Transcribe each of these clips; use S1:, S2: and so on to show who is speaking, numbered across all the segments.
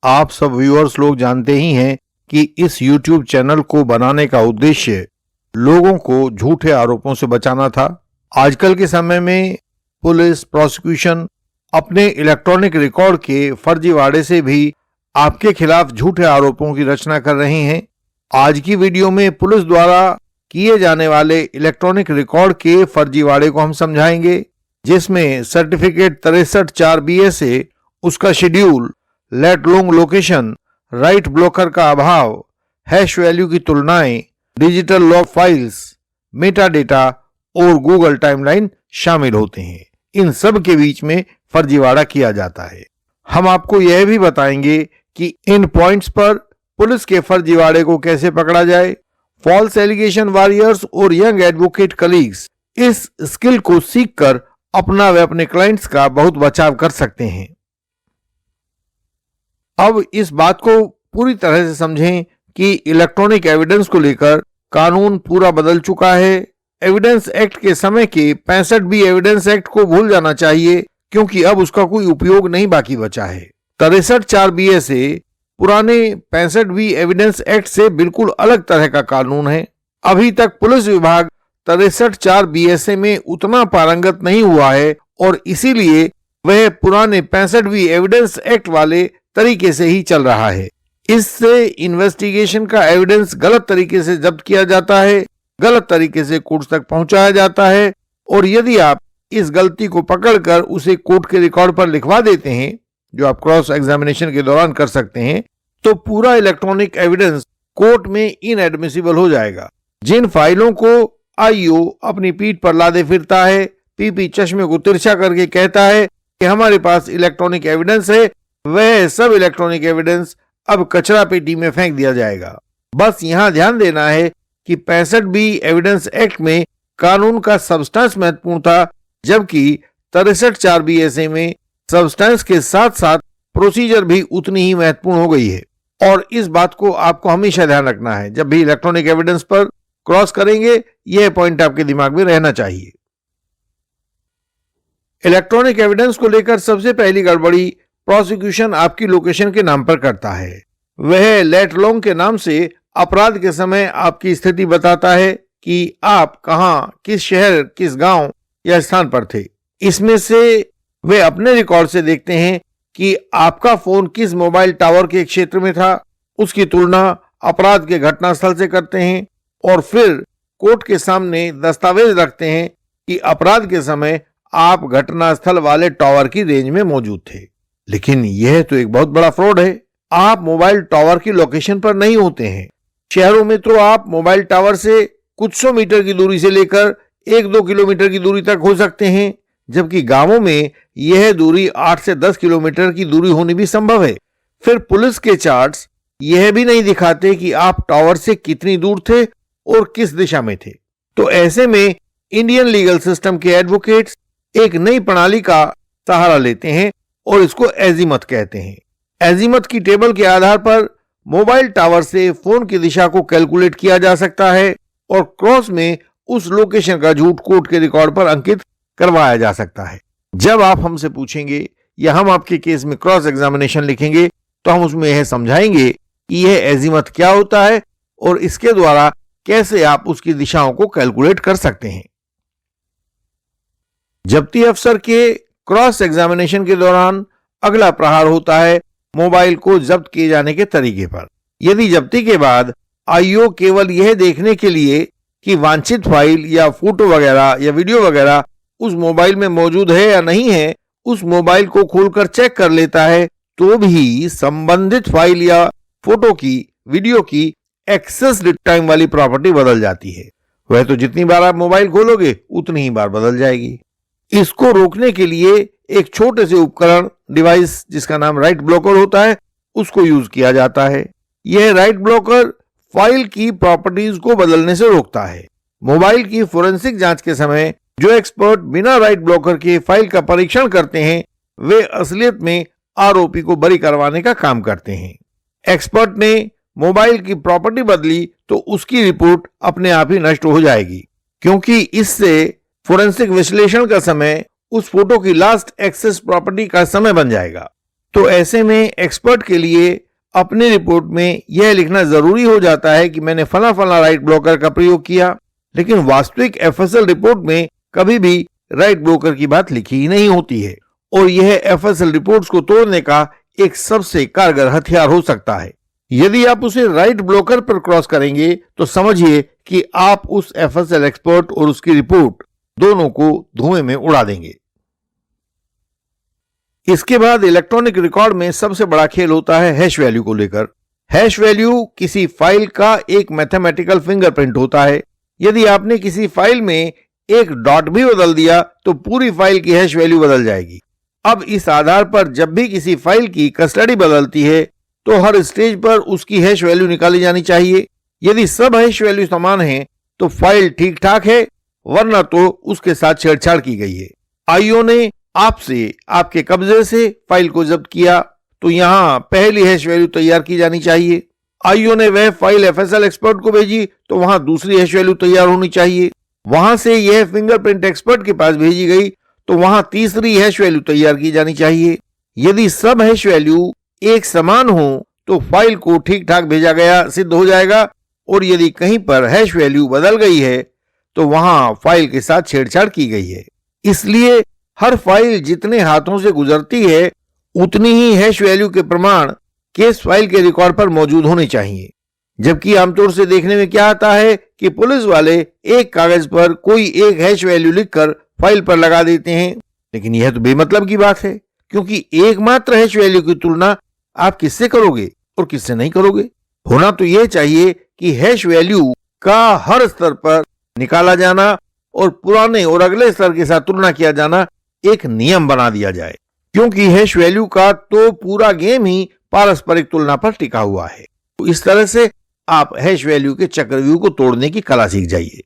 S1: आप सब व्यूअर्स लोग जानते ही हैं कि इस YouTube चैनल को बनाने का उद्देश्य लोगों को झूठे आरोपों से बचाना था। आजकल के समय में पुलिस, प्रोसिक्यूशन अपने इलेक्ट्रॉनिक रिकॉर्ड के फर्जीवाड़े से भी आपके खिलाफ झूठे आरोपों की रचना कर रहे हैं। आज की वीडियो में पुलिस द्वारा किए जाने वाले इलेक्ट्रॉनिक रिकॉर्ड के फर्जीवाड़े को हम समझाएंगे, जिसमें सर्टिफिकेट 63-4 BSA, उसका schedule, lat long location, write blocker का अभाव, हैश वैल्यू की तुलनाएं, digital log files, meta data और गूगल टाइमलाइन शामिल होते हैं। इन सब के बीच में फर्जीवाड़ा किया जाता है। हम आपको यह भी बताएंगे कि इन पॉइंट्स पर पुलिस के फर्जीवाड़े को कैसे पकड़ा जाए। फॉल्स एलिगेशन वॉरियर्स और यंग एडवोकेट कलीग्स इस स्किल को सीखकर अपना व अपने क्लाइंट्स का बहुत बचाव कर सकते हैं। अब इस बात को पूरी तरह से समझें कि इलेक्ट्रॉनिक एविडेंस को लेकर कानून पूरा बदल चुका है। एविडेंस एक्ट के समय के 65B एविडेंस एक्ट को भूल जाना चाहिए, क्योंकि अब उसका कोई उपयोग नहीं बाकी बचा है। 63-4 BSA पुराने 65B एविडेंस एक्ट से बिल्कुल अलग तरह का कानून है। अभी तक पुलिस विभाग 63-4 BSA में उतना पारंगत नहीं हुआ है और इसीलिए वह पुराने 65B एविडेंस एक्ट वाले तरीके से ही चल रहा है। इससे इन्वेस्टिगेशन का एविडेंस गलत तरीके से जब्त किया जाता है, गलत तरीके से कोर्ट तक पहुंचाया जाता है, और यदि आप इस गलती को पकड़कर उसे कोर्ट के रिकॉर्ड पर लिखवा देते हैं, जो आप क्रॉस एग्जामिनेशन के दौरान कर सकते हैं, तो पूरा इलेक्ट्रॉनिक एविडेंस कोर्ट में इनएडमिसिबल हो जाएगा। जिन फाइलों को आईओ अपनी पीठ पर लादे फिरता है, पीपी चश्मे को तिरछा करके कहता है कि हमारे पास इलेक्ट्रॉनिक एविडेंस है, वह सब इलेक्ट्रॉनिक एविडेंस अब कचरा पेटी में फेंक दिया जाएगा। बस यहां ध्यान देना है कि 65B एविडेंस एक्ट में कानून का सब्सटेंस महत्वपूर्ण था, जबकि 63-4 BSA में सब्सटेंस के साथ साथ प्रोसीजर भी उतनी ही महत्वपूर्ण हो गई है। और इस बात को आपको हमेशा ध्यान रखना है, जब भी इलेक्ट्रॉनिक एविडेंस पर क्रॉस करेंगे, यह पॉइंट आपके दिमाग में रहना चाहिए। इलेक्ट्रॉनिक एविडेंस को लेकर सबसे पहली गड़बड़ी प्रोसिक्यूशन आपकी लोकेशन के नाम पर करता है। वह लेट लॉन्ग के नाम से अपराध के समय आपकी स्थिति बताता है कि आप कहां, किस शहर, किस गांव या स्थान पर थे। इसमें से वे अपने रिकॉर्ड से देखते हैं कि आपका फोन किस मोबाइल टावर के क्षेत्र में था, उसकी तुलना अपराध के घटनास्थल से करते हैं और फिर कोर्ट के सामने दस्तावेज रखते हैं कि अपराध के समय आप घटनास्थल वाले टावर की रेंज में मौजूद थे। लेकिन यह तो एक बहुत बड़ा फ्रॉड है। आप मोबाइल टावर की लोकेशन पर नहीं होते हैं। शहरों में तो आप मोबाइल टावर से कुछ 100 मीटर की दूरी से लेकर 1-2 किलोमीटर की दूरी तक हो सकते हैं, जबकि गांवों में यह दूरी 8 से 10 किलोमीटर की दूरी होनी भी संभव है। फिर पुलिस के चार्ट्स यह भी नहीं दिखाते कि आप टावर से कितनी दूर थे और किस दिशा में थे। तो ऐसे में इंडियन लीगल सिस्टम के एडवोकेट्स एक नई प्रणाली का सहारा लेते हैं और इसको एजीमथ कहते हैं। एजीमथ की टेबल के आधार पर मोबाइल टावर से फोन की दिशा को कैलकुलेट किया जा सकता है और क्रॉस में उस लोकेशन का झूठ कोर्ट के रिकॉर्ड पर अंकित करवाया जा सकता है। जब आप हमसे पूछेंगे या हम आपके केस में क्रॉस एग्जामिनेशन लिखेंगे, तो हम उसमें यह समझाएंगे कि यह एजीमथ क्या होता है और इसके द्वारा कैसे आप उसकी दिशाओं को कैलकुलेट कर सकते हैं। जब्ती अफसर के क्रॉस एग्जामिनेशन के दौरान अगला प्रहार होता है मोबाइल को जब्त किए जाने के तरीके पर। यदि जब्ती के बाद आईओ केवल यह देखने के लिए कि वांछित फाइल या फोटो वगैरह या वीडियो वगैरह उस मोबाइल में मौजूद है या नहीं है, उस मोबाइल को खोलकर चेक कर लेता है, तो भी संबंधित फाइल या फोटो की, वीडियो की एक्सेस टाइम वाली प्रॉपर्टी बदल जाती है। वह तो जितनी बार आप मोबाइल खोलोगे उतनी ही बार बदल जाएगी। इसको रोकने के लिए एक छोटे से उपकरण, डिवाइस जिसका नाम राइट ब्लॉकर होता है, उसको यूज किया जाता है। यह राइट ब्लॉकर फाइल की प्रॉपर्टीज को बदलने से रोकता है। मोबाइल की फोरेंसिक जांच के समय जो एक्सपर्ट बिना राइट ब्लॉकर के फाइल का परीक्षण करते हैं, वे असलियत में आरोपी को बरी करवाने का काम करते हैं। एक्सपर्ट ने मोबाइल की प्रॉपर्टी बदली तो उसकी रिपोर्ट अपने आप ही नष्ट हो जाएगी, क्योंकि इससे फोरेंसिक विश्लेषण का समय उस फोटो की लास्ट एक्सेस प्रॉपर्टी का समय बन जाएगा। तो ऐसे में एक्सपर्ट के लिए अपनी रिपोर्ट में यह लिखना जरूरी हो जाता है कि मैंने फला फला राइट ब्रोकर का प्रयोग किया, लेकिन वास्तविक एफएसएल रिपोर्ट में कभी भी राइट ब्रोकर की बात लिखी ही नहीं होती है, और यह एफएसएल रिपोर्ट्स को तोड़ने का एक सबसे कारगर हथियार हो सकता है। यदि आप उसे राइट ब्रोकर पर क्रॉस करेंगे तो समझिए कि आप उस एफएसएल एक्सपर्ट और उसकी रिपोर्ट दोनों को धुएं में उड़ा देंगे। इसके बाद इलेक्ट्रॉनिक रिकॉर्ड में सबसे बड़ा खेल होता है हैश वैल्यू को लेकर। हैश वैल्यू किसी फाइल का एक मैथमेटिकल फिंगरप्रिंट होता है। यदि आपने किसी फाइल में एक डॉट भी बदल दिया तो पूरी फाइल की हैश वैल्यू बदल जाएगी। अब इस आधार पर जब भी किसी फाइल की कस्टडी बदलती है तो हर स्टेज पर उसकी हैश वैल्यू निकाली जानी चाहिए। यदि सब हैश वैल्यू समान है तो फाइल ठीक ठाक है, वरना तो उसके साथ छेड़छाड़ की गई है। आईओ ने आपसे आपके कब्जे से फाइल को जब्त किया तो यहां पहली हैश वैल्यू तैयार की जानी चाहिए। आईओ ने वह फाइल एफएसएल एक्सपर्ट को भेजी तो वहां दूसरी हैश वैल्यू तैयार होनी चाहिए। वहां से यह फिंगरप्रिंट एक्सपर्ट के पास भेजी गई तो वहां तीसरी हैश वैल्यू तैयार की जानी चाहिए। यदि सब हैश वैल्यू एक समान हो तो फाइल को ठीक ठाक भेजा गया सिद्ध हो जाएगा, और यदि कहीं पर हैश वैल्यू बदल गई है तो वहां फाइल के साथ छेड़छाड़ की गई है। इसलिए हर फाइल जितने हाथों से गुजरती है उतनी ही हैश वैल्यू के प्रमाण केस फाइल के रिकॉर्ड पर मौजूद होने चाहिए। जबकि आमतौर से देखने में क्या आता है कि पुलिस वाले एक कागज पर कोई एक हैश वैल्यू लिखकर फाइल पर लगा देते हैं, लेकिन यह तो बेमतलब की बात है, क्योंकि एकमात्र हैश वैल्यू की तुलना आप किससे करोगे और किससे नहीं करोगे। होना तो यह चाहिए कि हैश वैल्यू का हर स्तर पर निकाला जाना और पुराने और अगले स्तर के साथ तुलना किया जाना एक नियम बना दिया जाए, क्योंकि हैश वैल्यू का तो पूरा गेम ही पारस्परिक तुलना पर टिका हुआ है। तो इस तरह से आप हैश वैल्यू के चक्रव्यूह को तोड़ने की कला सीख जाइए।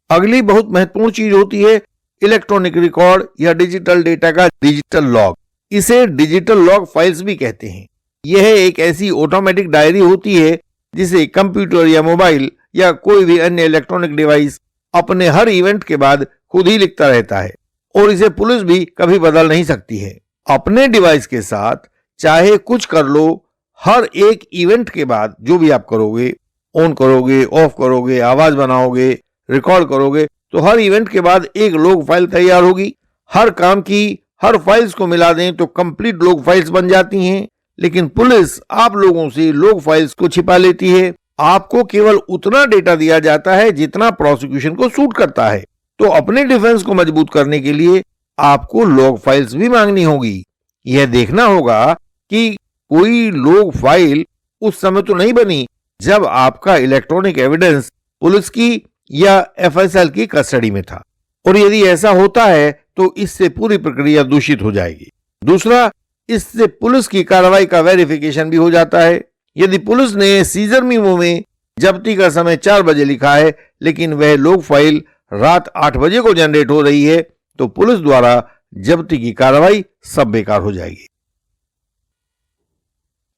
S1: अगली बहुत महत्वपूर्ण चीज होती है इलेक्ट्रॉनिक रिकॉर्ड या डिजिटल डेटा का डिजिटल लॉग। इसे डिजिटल लॉग फाइल्स भी कहते हैं। यह एक ऐसी ऑटोमेटिक डायरी होती है जिसे कंप्यूटर या मोबाइल या कोई भी अन्य इलेक्ट्रॉनिक डिवाइस अपने हर इवेंट के बाद खुद ही लिखता रहता है, और इसे पुलिस भी कभी बदल नहीं सकती है। अपने डिवाइस के साथ चाहे कुछ कर लो, हर एक इवेंट के बाद जो भी आप करोगे, ऑन करोगे, ऑफ करोगे, आवाज बनाओगे, रिकॉर्ड करोगे, तो हर इवेंट के बाद एक लॉग फाइल तैयार होगी। हर काम की हर फाइल्स को मिला दें तो कंप्लीट लॉग फाइल्स बन जाती हैं, लेकिन पुलिस आप लोगों से लॉग फाइल्स को छिपा लेती है। आपको केवल उतना डेटा दिया जाता है जितना प्रोसिक्यूशन को सूट करता है। तो अपने डिफेंस को मजबूत करने के लिए आपको लॉग फाइल्स भी मांगनी होगी। यह देखना होगा कि कोई लॉग फाइल उस समय तो नहीं बनी जब आपका इलेक्ट्रॉनिक एविडेंस पुलिस की या एफएसएल की कस्टडी में था, और यदि ऐसा होता है तो इससे पूरी प्रक्रिया दूषित हो जाएगी। दूसरा, इससे पुलिस की कार्रवाई का वेरिफिकेशन भी हो जाता है। यदि पुलिस ने सीजर मीमो में जब्ती का समय 4 बजे लिखा है लेकिन वह लॉग फाइल रात 8 बजे को जनरेट हो रही है तो पुलिस द्वारा जब्ती की कार्रवाई सब बेकार हो जाएगी।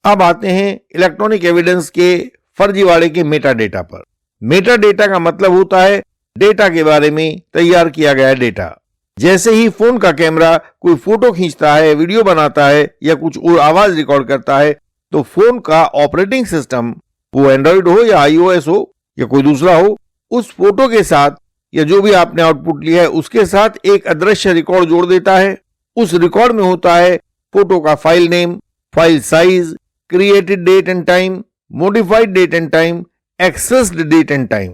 S1: अब आते हैं इलेक्ट्रॉनिक एविडेंस के फर्जीवाड़े के मेटा डेटा पर। मेटा डेटा का मतलब होता है डेटा के बारे में तैयार किया गया डेटा। जैसे ही फोन का कैमरा कोई फोटो खींचता है, वीडियो बनाता है या कुछ और आवाज रिकॉर्ड करता है तो फोन का ऑपरेटिंग सिस्टम, वो एंड्रॉइड हो या आईओएस हो या कोई दूसरा हो, उस फोटो के साथ या जो भी आपने आउटपुट लिया है उसके साथ एक अदृश्य रिकॉर्ड जोड़ देता है। उस रिकॉर्ड में होता है फोटो का file name, file size, created date and time, modified date and time, accessed date and time,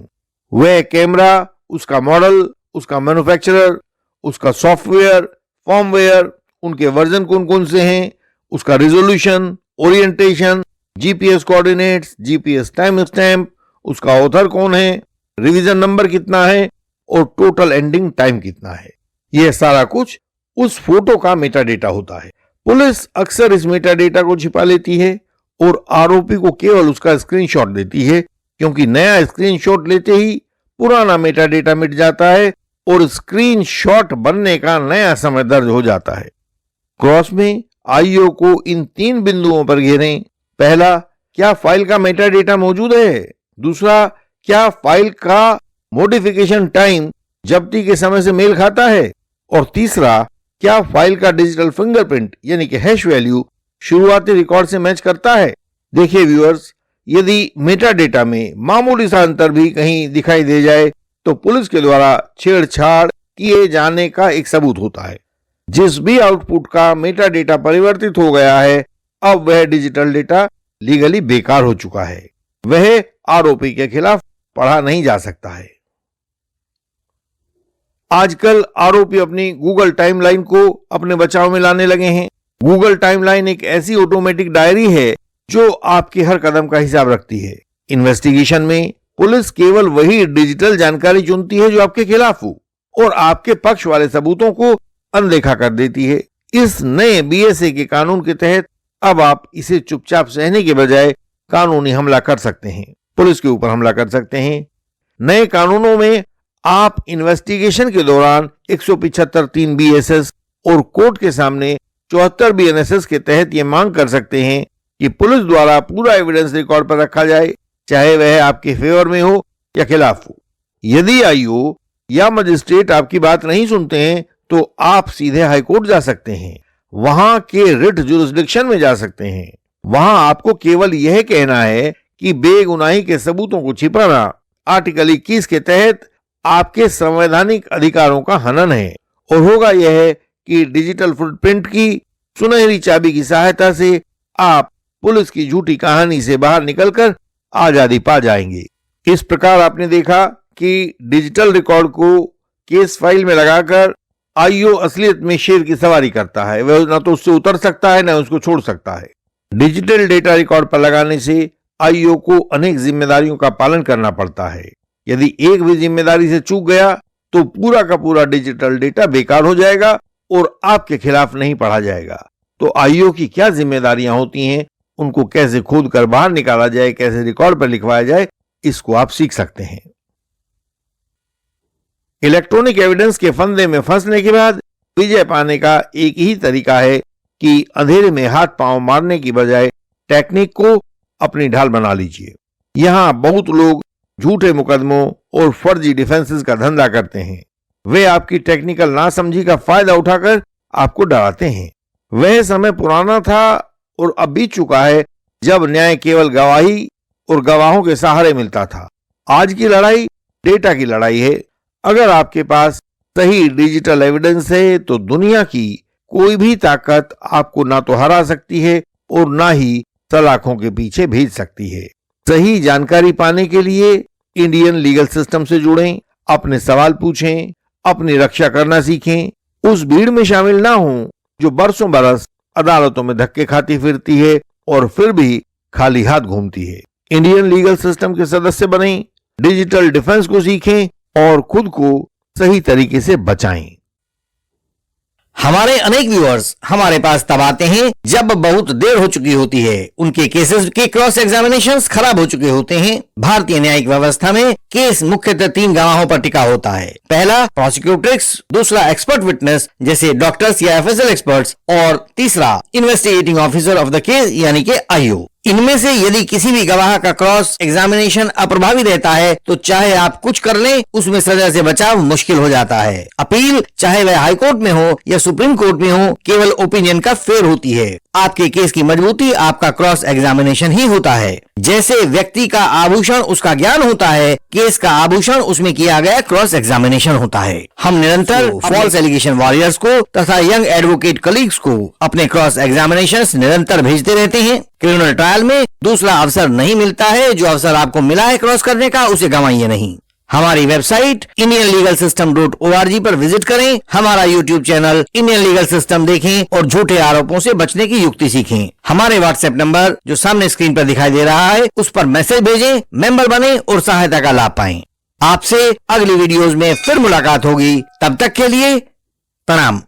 S1: वह कैमरा, उसका मॉडल, उसका मैन्युफैक्चरर, उसका सॉफ्टवेयर, फॉर्मवेयर, उनके वर्जन कौन कौन से हैं, उसका resolution, orientation, GPS coordinates, GPS time stamp, उसका ऑथर कौन है, रिवीजन नंबर कितना है और टोटल एंडिंग टाइम कितना है। यह सारा कुछ उस फोटो का मेटा डेटा होता है। पुलिस अक्सर इस मेटा डेटा को छिपा लेती है और आरोपी को केवल उसका स्क्रीनशॉट देती है, क्योंकि नया स्क्रीनशॉट लेते ही पुराना मेटा डेटा मिट जाता है और स्क्रीनशॉट बनने का नया समय दर्ज हो जाता है। क्रॉस में आईओ को इन 3 बिंदुओं पर घेरें। पहला, क्या फाइल का मेटा डेटा मौजूद है? दूसरा, क्या फाइल का मॉडिफिकेशन टाइम जब्ती के समय से मेल खाता है? और तीसरा, क्या फाइल का डिजिटल फिंगरप्रिंट यानी कि हैश वैल्यू शुरुआती रिकॉर्ड से मैच करता है? देखिए व्यूअर्स, यदि मेटा डेटा में मामूली सा अंतर भी कहीं दिखाई दे जाए तो पुलिस के द्वारा छेड़छाड़ किए जाने का एक सबूत होता है। जिस भी आउटपुट का मेटा डेटा परिवर्तित हो गया है, अब वह डिजिटल डेटा लीगली बेकार हो चुका है, वह आरोपी के खिलाफ पढ़ा नहीं जा सकता है। आजकल आरोपी अपनी गूगल टाइमलाइन को अपने बचाव में लाने लगे हैं। गूगल टाइमलाइन एक ऐसी ऑटोमेटिक डायरी है जो आपके हर कदम का हिसाब रखती है। इन्वेस्टिगेशन में पुलिस केवल वही डिजिटल जानकारी चुनती है जो आपके खिलाफ हो और आपके पक्ष वाले सबूतों को अनदेखा कर देती है। इस नए बीएसए के कानून के तहत अब आप इसे चुपचाप सहने के बजाय कानूनी हमला कर सकते हैं, पुलिस के ऊपर हमला कर सकते हैं। नए कानूनों में आप इन्वेस्टिगेशन के दौरान 175(3) बीएसएस और कोर्ट के सामने 74 बीएनएसएस के तहत ये मांग कर सकते हैं कि पुलिस द्वारा पूरा एविडेंस रिकॉर्ड पर रखा जाए, चाहे वह आपके फेवर में हो या खिलाफ हो। यदि आईओ या मजिस्ट्रेट आपकी बात नहीं सुनते हैं तो आप सीधे हाईकोर्ट जा सकते हैं, वहां के रिट जुरिस्डिक्शन में जा सकते हैं। वहां आपको केवल यह कहना है कि बेगुनाही के सबूतों को छिपाना आर्टिकल 21 के तहत आपके संवैधानिक अधिकारों का हनन है और होगा यह कि डिजिटल फुटप्रिंट की सुनहरी चाबी की सहायता से आप पुलिस की झूठी कहानी से बाहर निकलकर आजादी पा जाएंगे। इस प्रकार आपने देखा कि डिजिटल रिकॉर्ड को केस फाइल में लगाकर आईओ असलियत में शेर की सवारी करता है, वह न तो उससे उतर सकता है न उसको छोड़ सकता है। डिजिटल डेटा रिकॉर्ड पर लगाने से आईओ को अनेक जिम्मेदारियों का पालन करना पड़ता है। यदि एक भी जिम्मेदारी से चूक गया तो पूरा का पूरा डिजिटल डेटा बेकार हो जाएगा और आपके खिलाफ नहीं पढ़ा जाएगा। तो आईओ की क्या जिम्मेदारियां होती हैं, उनको कैसे खोद कर बाहर निकाला जाए, कैसे रिकॉर्ड पर लिखवाया जाए, इसको आप सीख सकते हैं। इलेक्ट्रॉनिक एविडेंस के फंदे में फंसने के बाद विजय पाने का एक ही तरीका है कि अंधेरे में हाथ पांव मारने की बजाय टेक्निक को अपनी ढाल बना लीजिए। यहां बहुत लोग झूठे मुकदमों और फर्जी डिफेंसेस का धंधा करते हैं। वे आपकी टेक्निकल नासमझी का फायदा उठाकर आपको डराते हैं। वह समय पुराना था और अब बीत चुका है जब न्याय केवल गवाही और गवाहों के सहारे मिलता था। आज की लड़ाई डेटा की लड़ाई है। अगर आपके पास सही डिजिटल एविडेंस है तो दुनिया की कोई भी ताकत आपको ना तो हरा सकती है और ना ही सलाखों के पीछे भेज सकती है। सही जानकारी पाने के लिए इंडियन लीगल सिस्टम से जुड़ें, अपने सवाल पूछें, अपनी रक्षा करना सीखें। उस भीड़ में शामिल ना हों जो बरसों बरस अदालतों में धक्के खाती फिरती है और फिर भी खाली हाथ घूमती है। इंडियन लीगल सिस्टम के सदस्य बनें, डिजिटल डिफेंस को सीखें और खुद को सही तरीके से बचाएं।
S2: हमारे अनेक व्यूअर्स हमारे पास तब आते हैं जब बहुत देर हो चुकी होती है, उनके केसेस के क्रॉस एग्जामिनेशंस खराब हो चुके होते हैं। भारतीय न्यायिक व्यवस्था में केस मुख्यतः 3 गवाहों पर टिका होता है। पहला प्रोसिक्यूट्रिक्स, दूसरा एक्सपर्ट विटनेस जैसे डॉक्टर्स या एफएसएल एक्सपर्ट्स और तीसरा investigating officer of the case यानी कि आईओ। इनमें से यदि किसी भी गवाह का क्रॉस एग्जामिनेशन अप्रभावी रहता है तो चाहे आप कुछ कर लें, उसमें सजा से बचाव मुश्किल हो जाता है। अपील चाहे वह हाई कोर्ट में हो या सुप्रीम कोर्ट में हो, केवल ओपिनियन का फेर होती है। आपके केस की मजबूती आपका क्रॉस एग्जामिनेशन ही होता है। जैसे व्यक्ति का आभूषण उसका ज्ञान होता है, केस का आभूषण उसमें किया गया क्रॉस एग्जामिनेशन होता है। हम निरंतर फॉल्स एलिगेशन वॉरियर्स को तथा यंग एडवोकेट कलीग्स को अपने क्रॉस एग्जामिनेशन निरंतर भेजते रहते हैं। क्रिमिनल ट्रायल में दूसरा अवसर नहीं मिलता है, जो अवसर आपको मिला है क्रॉस करने का उसे गंवाइए नहीं। हमारी वेबसाइट indianlegalsystem.org पर विजिट करें, हमारा YouTube channel Indian legal system देखें और झूठे आरोपों से बचने की युक्ति सीखें। हमारे व्हाट्सएप नंबर जो सामने स्क्रीन पर दिखाई दे रहा है उस पर मैसेज भेजें, मेंबर बने और सहायता का लाभ पाएं। आपसे अगली वीडियोज में फिर मुलाकात होगी, तब तक के लिए प्रणाम।